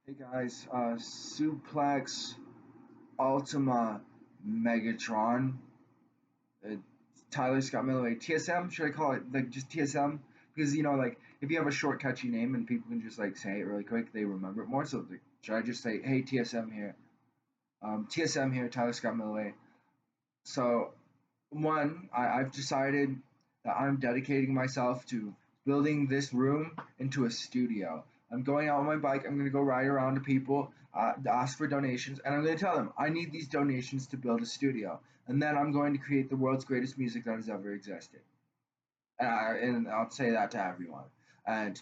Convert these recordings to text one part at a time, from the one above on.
Hey guys, Suplex Ultima Megatron, uh, Tyler Scott Millway, TSM. Should I call it like just TSM? Because like if you have a short, catchy name and people can just like say it really quick, they remember it more. So like, should I just say, "Hey, TSM here, TSM here, Tyler Scott Millway." So one, I've decided that I'm dedicating myself to building this room into a studio. I'm going out on my bike. I'm going to go ride around to people, ask for donations, and I'm going to tell them I need these donations to build a studio. And then I'm going to create the world's greatest music that has ever existed. And I'll say that to everyone. And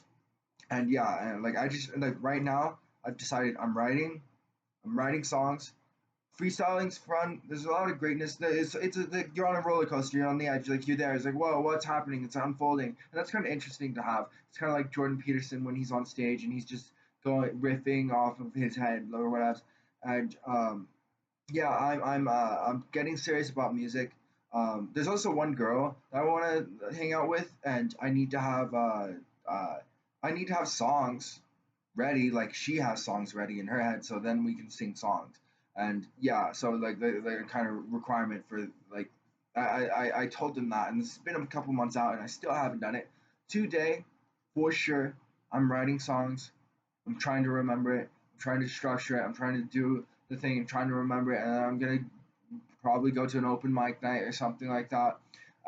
and yeah, and like I just like right now, I've decided I'm writing. I'm writing songs. Freestyling's fun. There's a lot of greatness. Like you're on a roller coaster. You're on the edge. Like you're there. It's like whoa, what's happening? It's unfolding, and that's kind of interesting to have. It's kind of like Jordan Peterson when he's on stage and he's just going riffing off of his head or whatever. And yeah, I'm getting serious about music. There's also one girl that I want to hang out with, and uh, I need to have songs ready. Like she has songs ready in her head, so then we can sing songs. And yeah, so like the kind of requirement for like I told them that, and it's been a couple months out, and I still haven't done it. Today, for sure, I'm writing songs. I'm trying to remember it. I'm trying to structure it. I'm trying to do the thing. I'm trying to remember it, and then I'm gonna probably go to an open mic night or something like that.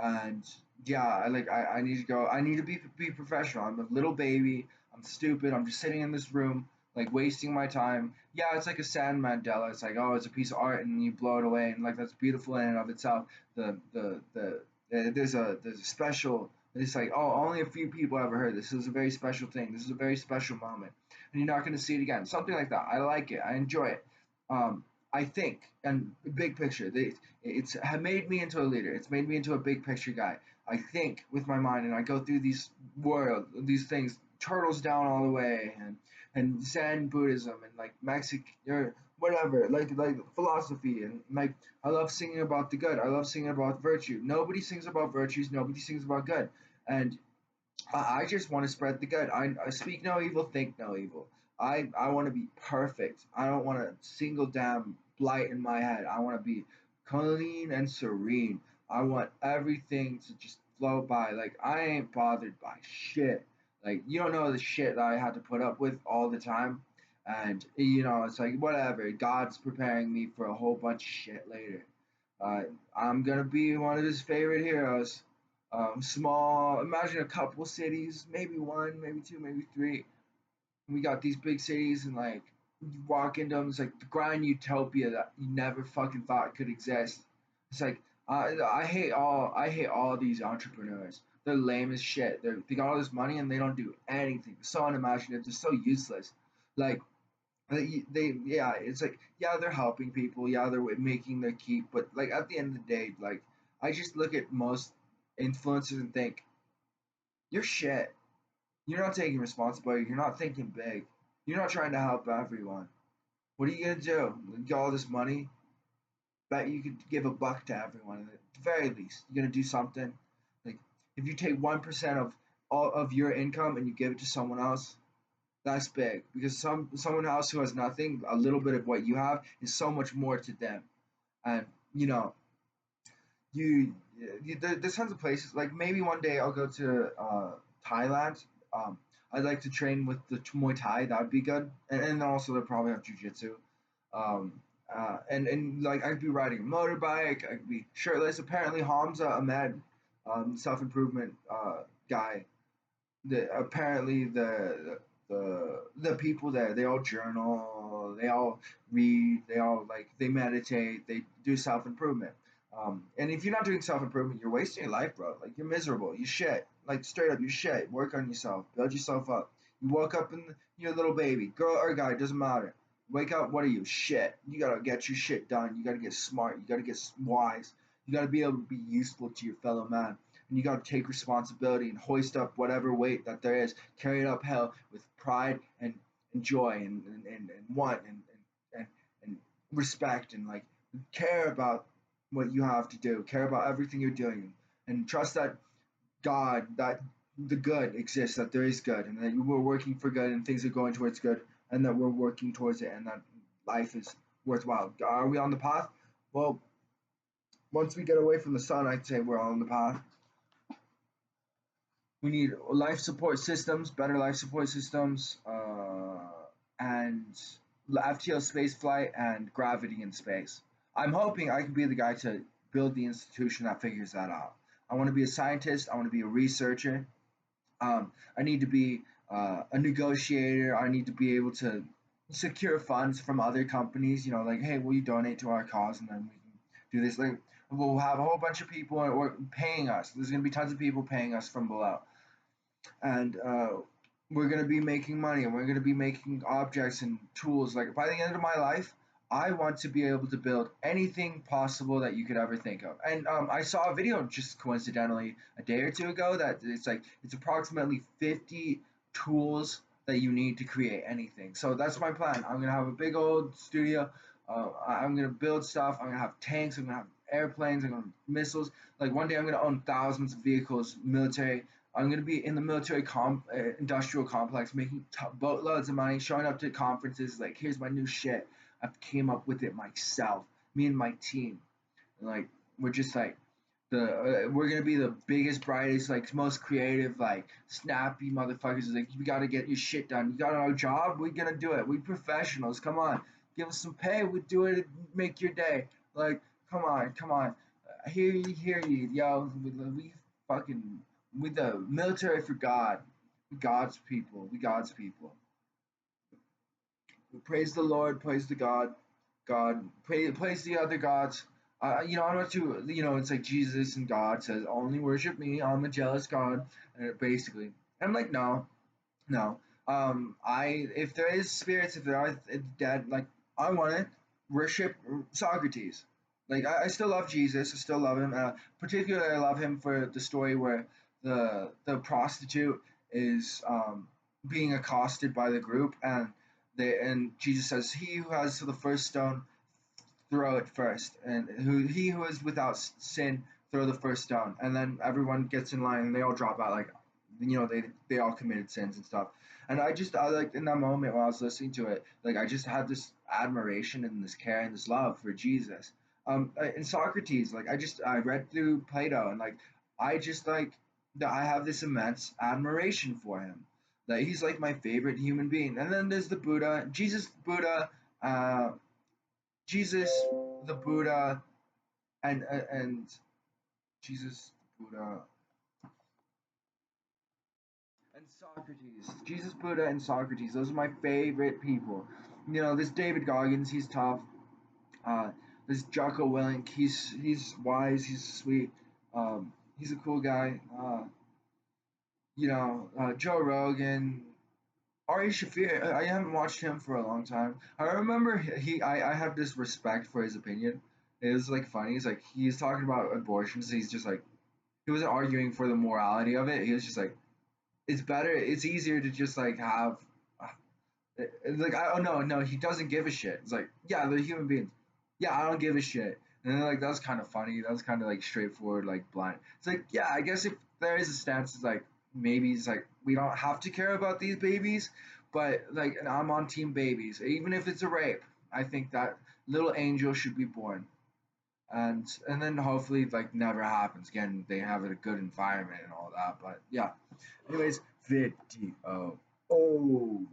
And yeah, I need to go. I need to be professional. I'm a little baby. I'm stupid. I'm just sitting in this room, like wasting my time. Yeah, it's like a sand Mandela. It's like, oh, it's a piece of art, and you blow it away, and like that's beautiful in and of itself. There's a special. It's like, oh, only a few people ever heard this. This is a very special thing. This is a very special moment, and you're not going to see it again. Something like that. I like it. I enjoy it. Um, I think, and big picture, it's made me into a leader. It's made me into a big picture guy. I think with my mind, and I go through these things, turtles down all the way, and Zen Buddhism, and like Mexican or whatever, like philosophy, and like I love singing about the good. I love singing about virtue. Nobody sings about virtues. Nobody sings about good, and I just want to spread the good. I speak no evil, think no evil. I want to be perfect. I don't want a single damn blight in my head. I want to be clean and serene. I want everything to just flow by. Like I ain't bothered by shit. Like you don't know the shit that I had to put up with all the time. And it's like whatever. God's preparing me for a whole bunch of shit later. Uh, I'm gonna be one of his favorite heroes. Small, imagine a couple cities, maybe one, maybe two, maybe three. We got these big cities, and like you walk into them, it's like the grind utopia that you never fucking thought could exist. It's like I hate all these entrepreneurs. They're lame as shit. They got all this money and they don't do anything. They're so unimaginative. They're so useless. Like yeah, it's like yeah, they're helping people, yeah, they're making their keep, but like at the end of the day, like I just look at most influencers and think you're shit. You're not taking responsibility. You're not thinking big. You're not trying to help everyone. What are you gonna do? Get all this money? Bet you could give a buck to everyone at the very least. You're gonna do something. Like if you take 1% of all of your income and you give it to someone else, that's big because someone else who has nothing, a little bit of what you have is so much more to them. And you know, there's tons of places. Like maybe one day I'll go to Thailand. I'd like to train with the Muay Thai. That'd be good. And then also they probably have jujitsu. Um, and like I'd be riding a motorbike. I'd be shirtless. Apparently Hamza Ahmed, self improvement guy, apparently the people there, they all journal, they all read, they all like they meditate, they do self improvement. And if you're not doing self improvement, you're wasting your life, bro. Like you're miserable. You shit. Like straight up, you shit. Work on yourself. Build yourself up. You woke up and you're a little baby, girl or guy, doesn't matter. Wake up. What are you? Shit. You gotta get your shit done. You gotta get smart. You gotta get wise. You gotta be able to be useful to your fellow man, and you got to take responsibility and hoist up whatever weight that there is, carry it uphill with pride and joy and want and, and respect and like care about what you have to do, care about everything you're doing, and trust that God, that the good exists, that there is good, and that you were working for good and things are going towards good and that we're working towards it, and that life is worthwhile. Are we on the path? Well, once we get away from the sun, I'd say we're on the path. We need life support systems, better life support systems, and FTL space flight and gravity in space. I'm hoping I can be the guy to build the institution that figures that out. I want to be a scientist. I want to be a researcher. I need to be a negotiator. I need to be able to secure funds from other companies. Like, hey, will you donate to our cause, and then we can do this. Like, we'll have a whole bunch of people or paying us. There's going to be tons of people paying us from below, and we're going to be making money, and we're going to be making objects and tools. Like, by the end of my life, I want to be able to build anything possible that you could ever think of. And I saw a video just coincidentally a day or two ago that it's approximately 50 tools that you need to create anything. So that's my plan. I'm gonna have a big old studio. I'm gonna build stuff. I'm gonna have tanks. I'm gonna have airplanes. I'm gonna have missiles. Like, one day I'm gonna own thousands of vehicles, military. I'm gonna be in the military industrial complex, making boatloads of money, showing up to conferences. Like, here's my new shit. I came up with it myself, me and my team. Like, we're just like we're gonna be the biggest, brightest, like most creative, like snappy motherfuckers. Like, you gotta get your shit done. You got our job. We're gonna do it. We professionals. Come on, give us some pay. We do it. Make your day. Like, come on, come on. Hear you, yo. We fucking with the military for God. God's people. We God's people. Praise the Lord, praise the God, praise the other gods. I'm not too, it's like Jesus and God says, only worship me. I'm a jealous God, basically. I'm like, no, no. If there is spirits, if there are dead, like, I want to worship Socrates. Like, I still love Jesus. I still love him. Particularly, I love him for the story where the prostitute is being accosted by the group, and Jesus says, "He who has the first stone, throw it first, and he who is without sin, throw the first stone." And then everyone gets in line, and they all drop out, like, they all committed sins and stuff. And I like, in that moment while I was listening to it, like, I just had this admiration and this care and this love for Jesus. In Socrates, like, I read through Plato, and like, I just like I have this immense admiration for him. Like, he's like my favorite human being. And then there's the Buddha, uh, Jesus, the Buddha, and Jesus, the Buddha, and Socrates. Jesus, Buddha, and Socrates. Those are my favorite people. This David Goggins, he's tough. Uh, this Jocko Willink, he's wise, he's sweet. He's a cool guy. Joe Rogan, Ari Shafir. I haven't watched him for a long time. I remember I have this respect for his opinion. It was like funny. He's talking about abortions. He's just like, he wasn't arguing for the morality of it. He was just like, it's better. It's easier to just like have. Like, oh no, he doesn't give a shit. It's like, yeah, they're human beings. Yeah, I don't give a shit. And then, like, that was kind of funny. That was kind of like straightforward, like blind. It's like, yeah, I guess if there is a stance, it's like, maybe it's like, we don't have to care about these babies, but like, and I'm on team babies. Even if it's a rape, I think that little angel should be born, and then hopefully, like, never happens again. They have a good environment and all that. But yeah, anyways, video over.